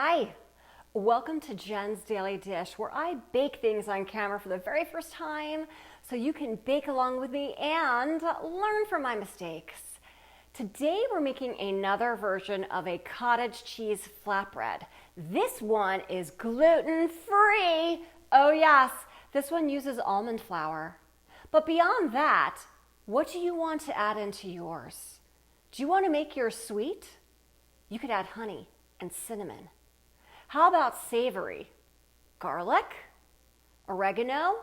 Hi, welcome to Jen's Daily Dish, where I bake things on camera for the very first time so you can bake along with me and learn from my mistakes. Today we're making another version of a cottage cheese flatbread. This one is gluten-free. Oh yes, this one uses almond flour. But beyond that, what do you want to add into yours? Do you want to make yours sweet? You could add honey and cinnamon. How about savory? Garlic, oregano,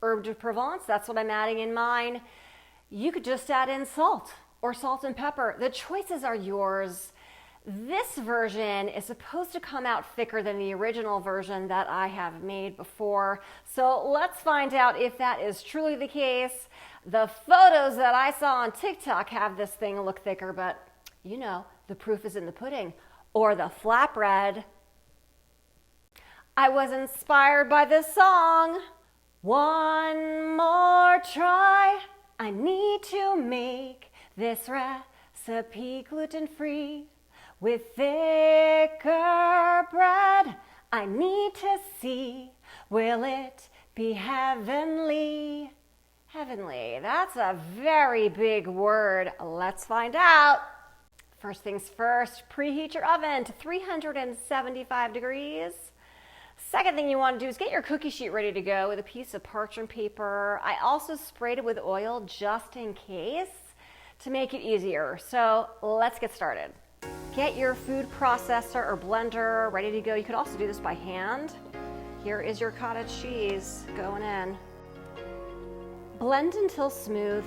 herb de Provence, that's what I'm adding in mine. You could just add in salt or salt and pepper. The choices are yours. This version is supposed to come out thicker than the original version that I have made before. So let's find out if that is truly the case. The photos that I saw on TikTok have this thing look thicker, but you know, the proof is in the pudding or the flatbread. I was inspired by this song. One more try. I need to make this recipe gluten-free with thicker bread. I need to see, will it be heavenly? Heavenly, that's a very big word. Let's find out. First things first, preheat your oven to 375 degrees. Second thing you want to do is get your cookie sheet ready to go with a piece of parchment paper. I also sprayed it with oil just in case to make it easier. So let's get started. Get your food processor or blender ready to go. You could also do this by hand. Here is your cottage cheese going in. Blend until smooth.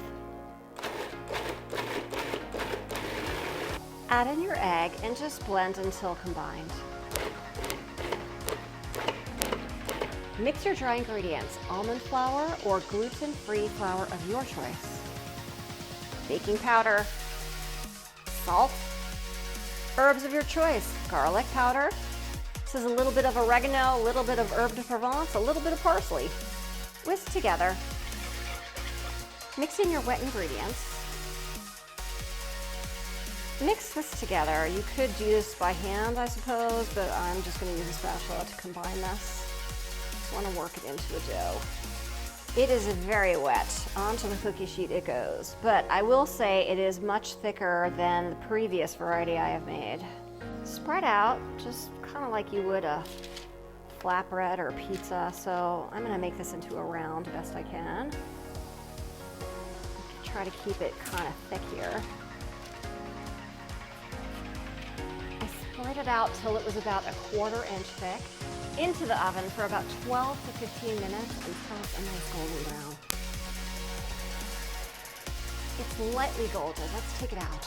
Add in your egg and just blend until combined. Mix your dry ingredients, almond flour or gluten-free flour of your choice. Baking powder, salt, herbs of your choice, garlic powder. This is a little bit of oregano, a little bit of herb de Provence, a little bit of parsley. Whisk together. Mix in your wet ingredients. Mix this together. You could do this by hand, I suppose, but I'm just going to use a spatula to combine this. Just want to work it into the dough. It is very wet. Onto the cookie sheet it goes, but I will say it is much thicker than the previous variety I have made. Spread out, just kind of like you would a flatbread or pizza, so I'm going to make this into a round best I can. Try to keep it kind of thick here. Spread it out till it was about a 1/4 inch thick. Into the oven for about 12 to 15 minutes until it's a nice golden brown. It's lightly golden. Let's take it out.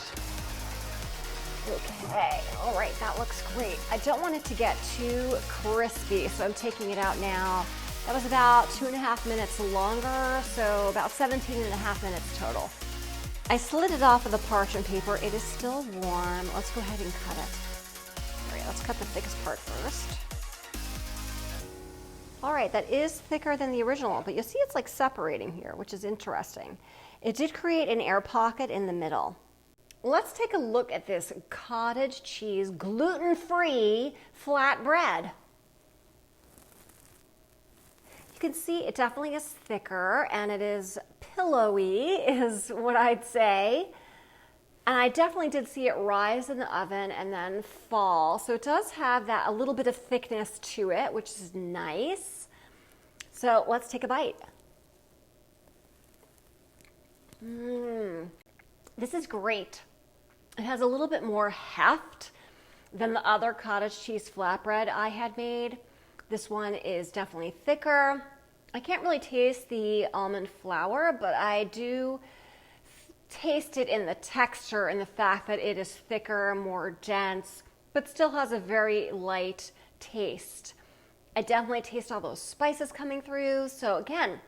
Okay, all right, that looks great. I don't want it to get too crispy, so I'm taking it out now. That was about 2.5 minutes longer, so about 17.5 minutes total. I slid it off of the parchment paper. It is still warm. Let's go ahead and cut it. All right, let's cut the thickest part first. All right, that is thicker than the original, but you'll see it's like separating here, which is interesting. It did create an air pocket in the middle. Let's take a look at this cottage cheese gluten-free flatbread. You can see it definitely is thicker and it is pillowy, is what I'd say. And I definitely did see it rise in the oven and then fall. So it does have that a little bit of thickness to it, which is nice. So let's take a bite. This is great. It has a little bit more heft than the other cottage cheese flatbread I had made. This one is definitely thicker. I can't really taste the almond flour, but I do taste it in the texture and the fact that it is thicker, more dense, but still has a very light taste. I definitely taste all those spices coming through. So again,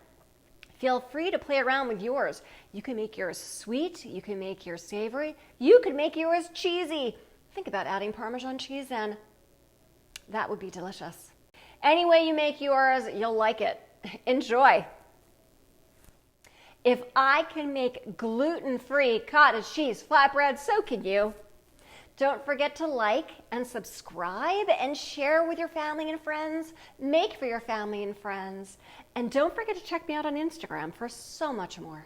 feel free to play around with yours. You can make yours sweet, you can make yours savory, you could make yours cheesy. Think about adding Parmesan cheese in. That would be delicious. Any way you make yours, you'll like it. Enjoy. If I can make gluten-free cottage cheese flatbread, so can you. Don't forget to like and subscribe and share with your family and friends. Make for your family and friends. And don't forget to check me out on Instagram for so much more.